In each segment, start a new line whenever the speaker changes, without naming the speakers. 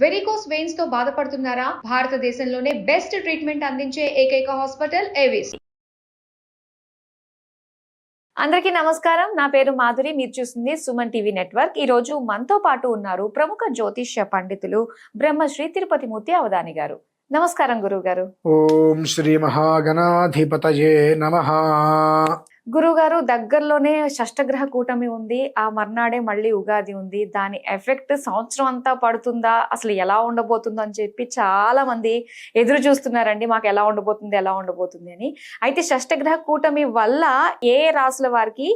Varicose veins తో బాధపడుతున్నారా? భారతదేశంలోనే బెస్ట్ ట్రీట్మెంట్ అందించే ఏకైక హాస్పిటల్ ఏవిస్. అందరికీ నమస్కారం. నా పేరు మాధురి. మీరు చూస్తుంది సుమన్ టీవీ నెట్వర్క్. ఈ రోజు మనతో పాటు ఉన్నారు ప్రముఖ జ్యోతిష్య పండితులు బ్రహ్మశ్రీ తిరుపతి మూర్తి అవధాని గారు. నమస్కారం గురువు గారు.
ఓం శ్రీ మహాగణాధిపతయే నమః.
గురుగారు, దగ్గరలోనే షష్టగ్రహ కూటమి ఉంది. ఆ మర్నాడే మళ్ళీ ఉగాది ఉంది. దాని ఎఫెక్ట్ సంవత్సరం అంతా పడుతుందా, అసలు ఎలా ఉండబోతుందో అని చెప్పి చాలా మంది ఎదురు చూస్తున్నారండి. మాకు ఎలా ఉండబోతుంది అని. అయితే షష్టగ్రహ కూటమి వల్ల ఏ రాసుల వారికి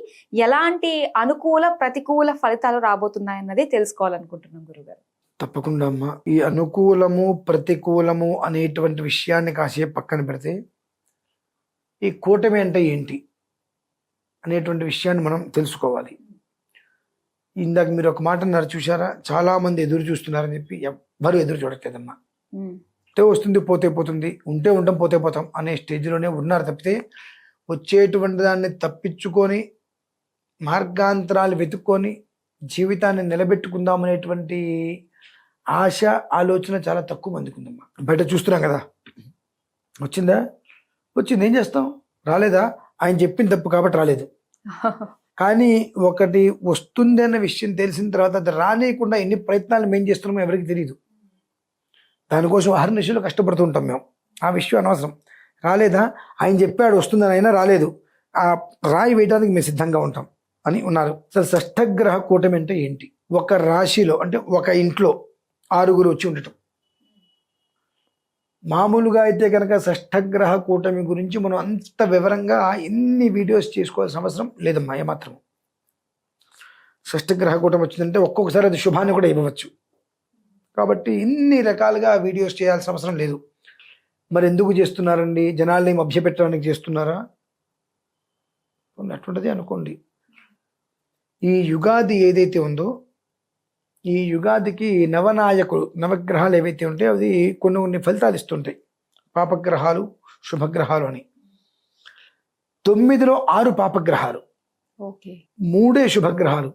ఎలాంటి అనుకూల ప్రతికూల ఫలితాలు రాబోతున్నాయన్నది తెలుసుకోవాలనుకుంటున్నాం గురుగారు.
తప్పకుండా అమ్మా. ఈ అనుకూలము ప్రతికూలము అనేటువంటి విషయాన్ని కాసేపు పక్కన పెడితే ఈ కూటమి అంటే ఏంటి అనేటువంటి విషయాన్ని మనం తెలుసుకోవాలి. ఇందాక మీరు ఒక మాట అన్నారు చూసారా, చాలా మంది ఎదురు చూస్తున్నారని చెప్పి. ఎవ్వరు ఎదురు చూడట్లేదమ్మా. ఉంటే వస్తుంది, పోతే పోతుంది, ఉంటే ఉంటాం, పోతే పోతాం అనే స్టేజ్లోనే ఉన్నారు తప్పితే వచ్చేటువంటి దాన్ని తప్పించుకొని మార్గాంతరాలు వెతుక్కొని జీవితాన్ని నిలబెట్టుకుందాం అనేటువంటి ఆశ ఆలోచన చాలా తక్కువ మందికి ఉందమ్మా. బయట చూస్తున్నాం కదా, వచ్చిందా, వచ్చింది, ఏం చేస్తాం, రాలేదా, ఆయన చెప్పిన తప్పు కాబట్టి రాలేదు. కానీ ఒకటి వస్తుంది అన్న విషయం తెలిసిన తర్వాత అది రానియకుండా ఎన్ని ప్రయత్నాలు మేము చేస్తున్నామో ఎవరికి తెలియదు. దానికోసం అహర్నిశలు కష్టపడుతూ ఉంటాం మేము. ఆ విషయం అనవసరం. రాలేదా, ఆయన చెప్పాడు వస్తుందని, అయినా రాలేదు, ఆ రాయి వేయడానికి మేము సిద్ధంగా ఉంటాం అని ఉన్నారు. అసలు షష్టగ్రహ కూటమి అంటే ఏంటి? ఒక రాశిలో అంటే ఒక ఇంట్లో 6 వచ్చి ఉండటం. మామూలుగా అయితే కనుక షష్టగ్రహ కూటమి గురించి మనం అంత వివరంగా ఎన్ని వీడియోస్ చేసుకోవాల్సిన అవసరం లేదమ్మా ఏమాత్రం. షష్టగ్రహ కూటమి వచ్చిందంటే ఒక్కొక్కసారి అది శుభాన్ని కూడా ఇవ్వవచ్చు. కాబట్టి ఇన్ని రకాలుగా వీడియోస్ చేయాల్సిన అవసరం లేదు. మరి ఎందుకు చేస్తున్నారండి? జనాల్ని మభ్యపెట్టడానికి చేస్తున్నారా? అటువంటిది అనుకోండి. ఈ యుగాది ఏదైతే ఉందో, ఈ యుగాదికి నవనాయకులు, నవగ్రహాలు ఏవైతే ఉంటాయో అది కొన్ని ఫలితాలు ఇస్తుంటాయి. పాపగ్రహాలు, శుభగ్రహాలు అని. 9లో 6 పాపగ్రహాలు, 3 శుభగ్రహాలు.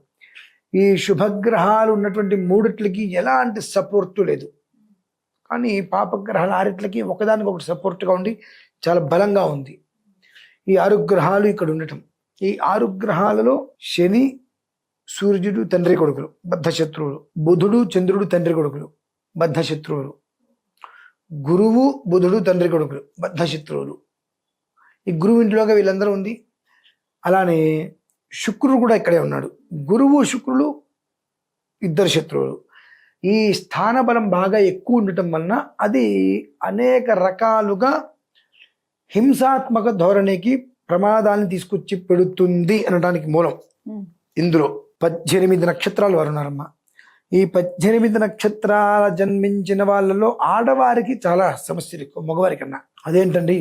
ఈ శుభగ్రహాలు ఉన్నటువంటి 3 ఎలాంటి సపోర్టు లేదు. కానీ పాపగ్రహాలు 6 ఒకదానికొకటి సపోర్ట్గా ఉండి చాలా బలంగా ఉంది. ఈ 6 గ్రహాలు ఇక్కడ ఉండటం. ఈ 6 గ్రహాలలో శని, సూర్యుడు తండ్రి కొడుకులు, బద్ధశత్రువులు. బుధుడు, చంద్రుడు తండ్రి కొడుకులు, బద్ధశత్రువులు. గురువు, బుధుడు తండ్రి కొడుకులు, బద్ధశత్రువులు. ఈ గురువు ఇంట్లోగా వీళ్ళందరూ ఉంది. అలానే శుక్రుడు కూడా ఇక్కడే ఉన్నాడు. గురువు, శుక్రుడు ఇద్దరు శత్రువులు. ఈ స్థాన బలం బాగా ఎక్కువ ఉండటం వలన అది అనేక రకాలుగా హింసాత్మక ధోరణికి ప్రమాదాన్ని తీసుకొచ్చి పెడుతుంది అనడానికి మూలం. ఇందులో 18 నక్షత్రాలు వారు ఉన్నారమ్మా. ఈ 18 నక్షత్రాల జన్మించిన వాళ్ళలో ఆడవారికి చాలా సమస్యలు ఎక్కువ మగవారి కన్నా. అదేంటండి?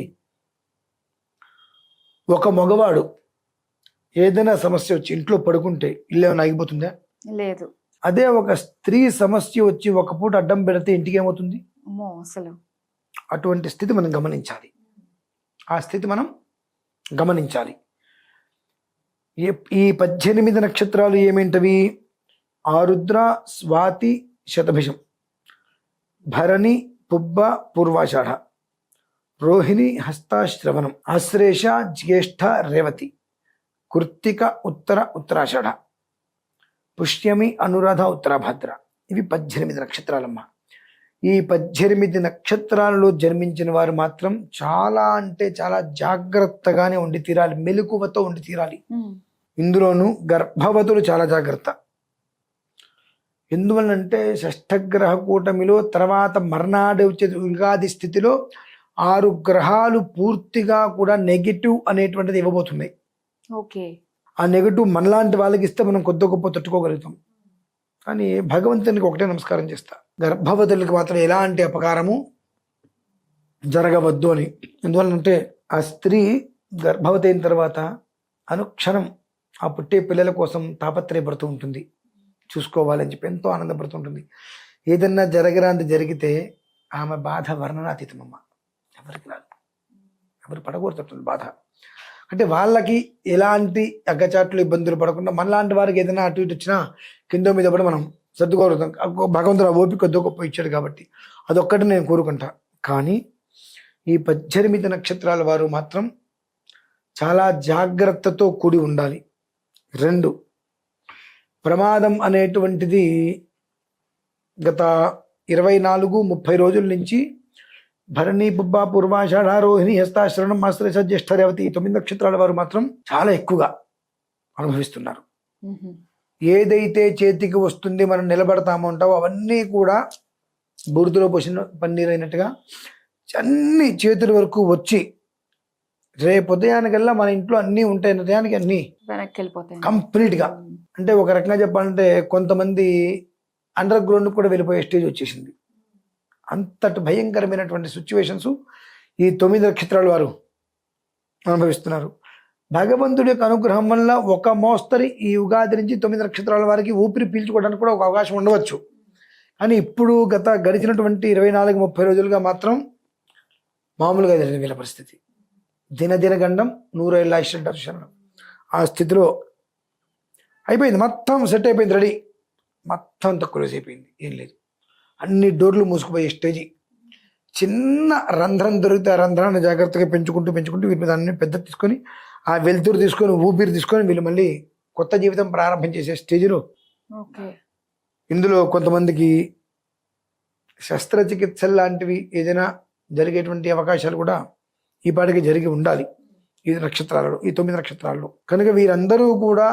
ఒక మగవాడు ఏదైనా సమస్య వచ్చి ఇంట్లో పడుకుంటే ఇల్లు ఏమైనా ఆగిపోతుందా? లేదు. అదే ఒక స్త్రీ సమస్య వచ్చి ఒక పూట అడ్డం పెడితే ఇంటికి ఏమవుతుంది? అసలు అటువంటి స్థితి మనం గమనించాలి. ఆ స్థితి మనం గమనించాలి. ఈ 18 నక్షత్రాలు ఏమేంటవి? ఆరుద్ర, స్వాతి, శతభిషం, భరణి, పుబ్బ, పూర్వాషాఢ, రోహిణి, హస్త, శ్రవణం, ఆశ్లేష, జ్యేష్ఠ, రేవతి, కృత్తిక, ఉత్తరాషాఢ, పుష్యమి, అనురాధ, ఉత్తరాభాద్ర. ఇవి 18 నక్షత్రాలమ్మా. ఈ 18 నక్షత్రాలలో జన్మించిన వారు మాత్రం చాలా అంటే చాలా జాగ్రత్తగానే ఉండి తీరాలి, మెలకువతో ఉండి తీరాలి. ఇందులోనూ గర్భవతులు చాలా జాగ్రత్త. ఎందువల్లంటే షష్టగ్రహ కూటమిలో తర్వాత మర్నాడు వచ్చే యుగాది స్థితిలో 6 గ్రహాలు పూర్తిగా కూడా నెగిటివ్ అనేటువంటిది ఇవ్వబోతున్నాయి. ఆ నెగిటివ్ మనలాంటి వాళ్ళకి ఇస్తే మనం కొద్ది గొప్ప తట్టుకోగలుగుతాం. కానీ భగవంతునికి ఒకటే నమస్కారం చేస్తా, గర్భవతులకి మాత్రం ఎలాంటి అపకారము జరగవద్దు అని. ఎందువల్లంటే ఆ స్త్రీ గర్భవతి అయిన తర్వాత అనుక్షణం ఆ పుట్టే పిల్లల కోసం తాపత్రయపడుతూ ఉంటుంది, చూసుకోవాలని చెప్పి ఎంతో ఆనందపడుతుంటుంది. ఏదన్నా జరగరాంది జరిగితే ఆమె బాధ వర్ణనాతీతమమ్మ. ఎవరికి రాదు, ఎవరు పడకూడదు బాధ. అంటే వాళ్ళకి ఎలాంటి అగ్గచాట్లు ఇబ్బందులు పడకుండా మనలాంటి వారికి ఏదైనా అటు ఇటు వచ్చినా కింద మీద పడి మనం సర్దుకోగలుగుతాం. భగవంతుడు ఆ ఓపిక కొద్ది గొప్ప ఇచ్చాడు కాబట్టి అదొక్కటి నేను కోరుకుంటా. కానీ ఈ 18 నక్షత్రాల వారు మాత్రం చాలా జాగ్రత్తతో కూడి ఉండాలి. 2, ప్రమాదం అనేటువంటిది గత 24-30 రోజుల నుంచి భరణి, పుబ్బ, పూర్వాషాఢ, రోహిణి, హస్తాశ్రవణం, ఆశ్లేష, జ్యేష్ఠ, రేవతి ఈ 9 నక్షత్రాల వారు మాత్రం చాలా ఎక్కువగా అనుభవిస్తున్నారు. ఏదైతే చేతికి వస్తుంది మనం నిలబడతామో అంటావో అవన్నీ కూడా బూడిదలో పోసిన పన్నీర్ అయినట్టుగా అన్ని చేతుల వరకు వచ్చి రేపు ఉదయానికల్లా మన ఇంట్లో అన్నీ ఉంటాయి, ఉదయానికి అన్నీ
వెనక్కి వెళ్ళిపోతాయి
కంప్లీట్గా. అంటే ఒక రకంగా చెప్పాలంటే కొంతమంది అండర్ గ్రౌండ్ కూడా వెళ్ళిపోయే స్టేజ్ వచ్చేసింది. అంతటి భయంకరమైనటువంటి సిచ్యువేషన్స్ ఈ 9 నక్షత్రాల వారు అనుభవిస్తున్నారు. భగవంతుడి యొక్క అనుగ్రహం వల్ల ఒక మోస్తరి ఈ ఉగాది నుంచి 9 నక్షత్రాల వారికి ఊపిరి పీల్చుకోవడానికి కూడా ఒక అవకాశం ఉండవచ్చు. కానీ ఇప్పుడు గడిచినటువంటి 24-30 రోజులుగా మాత్రం మామూలుగా జరిగిన వీళ్ళ పరిస్థితి దినదిన గండం 100 ఏళ్ళ దర్శనం ఆ స్థితిలో అయిపోయింది. మొత్తం సెట్ అయిపోయింది, రెడీ, మొత్తం తక్కువ రోజు అయిపోయింది. ఏం లేదు, అన్ని డోర్లు మూసుకుపోయే స్టేజీ. చిన్న రంధ్రం దొరికితే ఆ రంధ్రాన్ని జాగ్రత్తగా పెంచుకుంటూ వీళ్ళు దాన్ని పెద్ద తీసుకొని ఆ వెలుతురు తీసుకొని ఊపిరి తీసుకొని వీళ్ళు మళ్ళీ కొత్త జీవితం ప్రారంభం చేసే స్టేజ్లో. ఇందులో కొంతమందికి శస్త్రచికిత్సలు లాంటివి ఏదైనా జరిగేటువంటి అవకాశాలు కూడా ఈ పాటికి జరిగి ఉండాలి ఈ నక్షత్రాలలో, ఈ 9 నక్షత్రాల్లో. కనుక వీరందరూ కూడా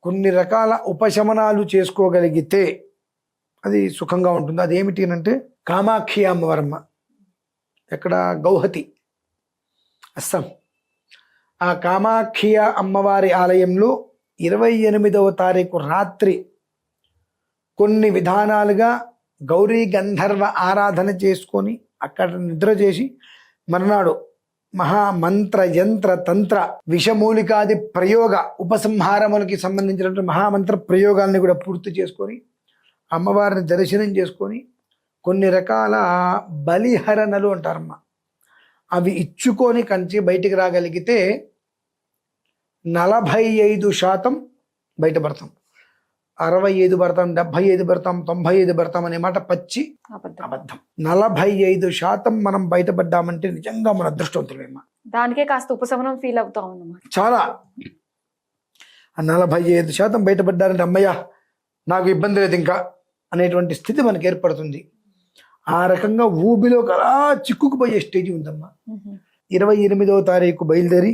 కొన్ని రకాల ఉపశమనాలు చేసుకోగలిగితే అది సుఖంగా ఉంటుంది. అదేమిటి అంటే కామాక్షి అమ్మవారమ్మ, ఎక్కడ గౌహతి, అస్సాం. ఆ కామాక్షి అమ్మవారి ఆలయంలో 28వ తారీఖు రాత్రి కొన్ని విధానాలుగా గౌరీ గంధర్వ ఆరాధన చేసుకొని అక్కడ నిద్ర చేసి మర్నాడు మహామంత్ర యంత్ర తంత్ర విషమూలికాది ప్రయోగ ఉపసంహారములకి సంబంధించినటువంటి మహామంత్ర ప్రయోగాల్ని కూడా పూర్తి చేసుకొని అమ్మవారిని దర్శనం చేసుకొని కొన్ని రకాల బలిహరణలు అంటారమ్మ, అవి ఇచ్చుకొని కంచి బయటికి రాగలిగితే 45% బయటపడతాం. 65 పడతాం, 75 పడతాం, 95 పడతాం అనే మాట పచ్చి అబద్ధం. 45% మనం బయటపడ్డామంటే నిజంగా మన అదృష్టవంతులేమ్మా.
దానికే కాస్త ఉపశమనం ఫీల్ అవుతా ఉన్నాం
చాలా. 45% బయటపడ్డారంటే అమ్మయ్య నాకు ఇబ్బంది లేదు ఇంకా అనేటువంటి స్థితి మనకు ఏర్పడుతుంది. ఆ రకంగా ఊబిలో అలా చిక్కుకుపోయే స్టేజ్ ఉందమ్మా. 28వ తారీఖు బయలుదేరి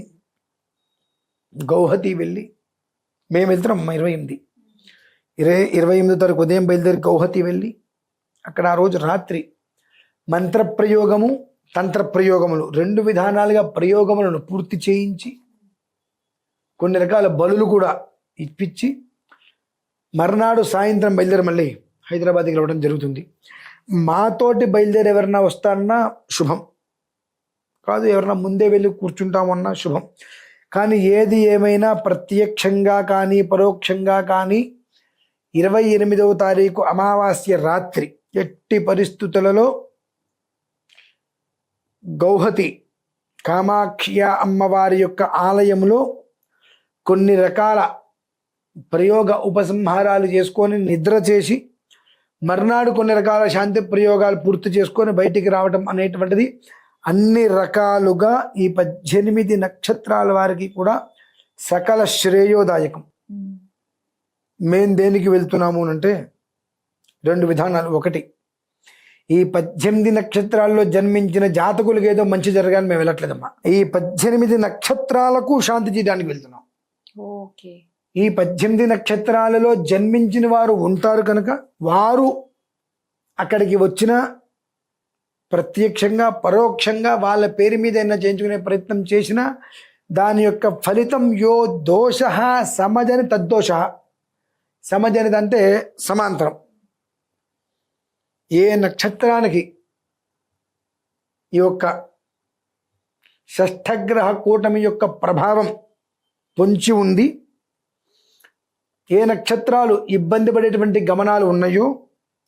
గౌహతి వెళ్ళి, మేము వెళ్తున్నాం అమ్మా 28వ తారీఖు ఉదయం బయలుదేరి గౌహతి వెళ్ళి అక్కడ ఆ రోజు రాత్రి మంత్రప్రయోగము తంత్రప్రయోగములు 2 విధానాలుగా ప్రయోగములను పూర్తి చేయించి కొన్ని రకాల బలులు కూడా ఇప్పించి మర్నాడు సాయంత్రం బయలుదేరి మళ్ళీ హైదరాబాద్కి రావడం జరుగుతుంది. మాతోటి బయలుదేరి ఎవరన్నా వస్తారన్నా శుభం కాదు, ఎవరన్నా ముందే వెళ్ళి కూర్చుంటామన్నా శుభం. కానీ ఏది ఏమైనా ప్రత్యక్షంగా కానీ పరోక్షంగా కానీ 28వ తారీఖు అమావాస్య రాత్రి ఎట్టి పరిస్థితులలో గౌహతి కామాక్షి అమ్మవారి యొక్క ఆలయంలో కొన్ని రకాల ప్రయోగ ఉపసంహారాలు చేసుకొని నిద్ర చేసి మర్నాడు కొన్ని రకాల శాంతి ప్రయోగాలు పూర్తి చేసుకొని బయటికి రావడం అనేటువంటిది అన్ని రకాలుగా ఈ 18 నక్షత్రాల వారికి కూడా సకల శ్రేయోదాయకం. మేం దేనికి వెళ్తున్నాము అంటే 2 విధానాలు. ఒకటి, ఈ 18 నక్షత్రాల్లో జన్మించిన జాతకులకు ఏదో మంచి జరగాలని మేము వెళ్ళట్లేదమ్మా. ఈ 18 నక్షత్రాలకు శాంతి చేయడానికి వెళ్తున్నాం. ఈ 18 నక్షత్రాలలో జన్మించిన వారు ఉంటారు కనుక వారు అక్కడికి వచ్చిన ప్రత్యక్షంగా పరోక్షంగా వాళ్ళ పేరు మీద ఏమైనా చేయించుకునే ప్రయత్నం చేసినా దాని యొక్క ఫలితం యో దోష సమజని తద్దోష. సమజనిది అంటే సమాంతరం. ఏ నక్షత్రానికి ఈ యొక్క షష్ఠగ్రహ కూటమి యొక్క ప్రభావం పొంచి ఉంది, ఏ నక్షత్రాలు ఇబ్బంది పడేటువంటి గమనాలు ఉన్నాయో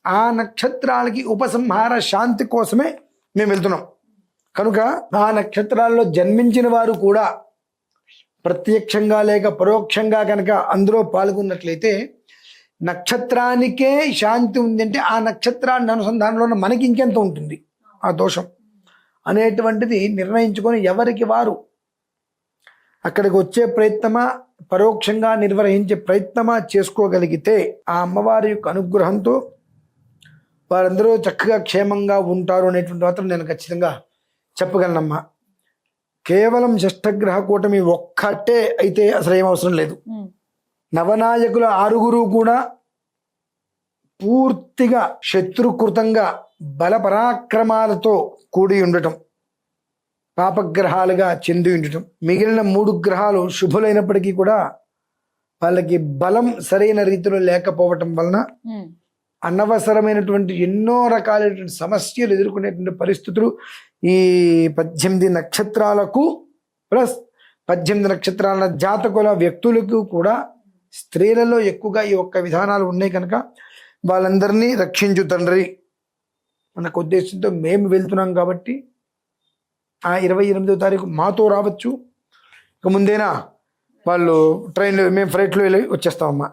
ఆ నక్షత్రాలకి ఉపసంహార శాంతి కోసమే మేము వెళ్తున్నాం. కనుక ఆ నక్షత్రాల్లో జన్మించిన వారు కూడా ప్రత్యక్షంగా లేక పరోక్షంగా కనుక అందులో పాల్గొన్నట్లయితే నక్షత్రానికే శాంతి ఉందంటే ఆ నక్షత్రాన్ని అనుసంధానంలో ఉన్న మనకి ఇంకెంత ఉంటుంది ఆ దోషం అనేటువంటిది నిర్ణయించుకొని ఎవరికి వారు అక్కడికి వచ్చే ప్రయత్నమా పరోక్షంగా నిర్వహించే ప్రయత్నమా చేసుకోగలిగితే ఆ అమ్మవారి యొక్క అనుగ్రహంతో వారందరూ చక్కగా క్షేమంగా ఉంటారు అనేటువంటి మాత్రం నేను ఖచ్చితంగా చెప్పగలనమ్మా. కేవలం షష్ఠగ్రహ కూటమి ఒక్కటే అయితే అసలు ఏం అవసరం లేదు. నవనాయకుల 6 కూడా పూర్తిగా శత్రుకృతంగా బల పరాక్రమాలతో కూడి ఉండటం, పాపగ్రహాలుగా చెంది ఉండటం, మిగిలిన 3 గ్రహాలు శుభులైనప్పటికీ కూడా వాళ్ళకి బలం సరైన రీతిలో లేకపోవటం వలన అనవసరమైనటువంటి ఎన్నో రకాలైనటువంటి సమస్యలు ఎదుర్కొనేటువంటి పరిస్థితులు ఈ 18 నక్షత్రాలకు ప్లస్ 18 నక్షత్రాల జాతకుల వ్యక్తులకు కూడా స్త్రీలలో ఎక్కువగా ఈ ఒక్క విధానాలు ఉన్నాయి కనుక వాళ్ళందరినీ రక్షించు తండ్రి అన్న ఉద్దేశంతో మేము వెళ్తున్నాం కాబట్టి ఆ 28వ తారీఖు మాతో రావచ్చు. ఇక ముందేనా వాళ్ళు ట్రైన్లో మేము ఫ్లైట్లో వెళ్ళి వచ్చేస్తామమ్మా.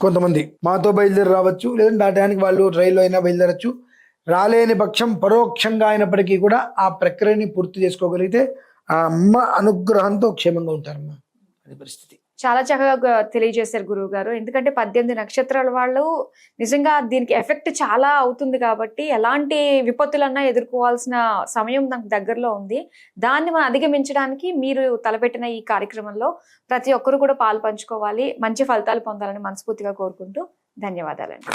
కొంతమంది మాతో బయలుదేరి రావచ్చు, లేదంటే ఆ టైంకి వాళ్ళు రైల్లో అయినా బయలుదేరచ్చు. రాలేని పక్షం పరోక్షంగా అయినప్పటికీ కూడా ఆ ప్రక్రియని పూర్తి చేసుకోగలిగితే ఆ అమ్మ అనుగ్రహంతో క్షేమంగా ఉంటారమ్మా. అది పరిస్థితి.
చాలా చక్కగా తెలియజేశారు గురువు గారు. ఎందుకంటే 18 నక్షత్రాల వాళ్ళు నిజంగా దీనికి ఎఫెక్ట్ చాలా అవుతుంది కాబట్టి ఎలాంటి విపత్తులన్నా ఎదుర్కోవాల్సిన సమయం నాకు దగ్గరలో ఉంది. దాన్ని మనం అధిగమించడానికి మీరు తలపెట్టిన ఈ కార్యక్రమంలో ప్రతి ఒక్కరు కూడా పాలు పంచుకోవాలి, మంచి ఫలితాలు పొందాలని మనస్ఫూర్తిగా కోరుకుంటూ ధన్యవాదాలండి.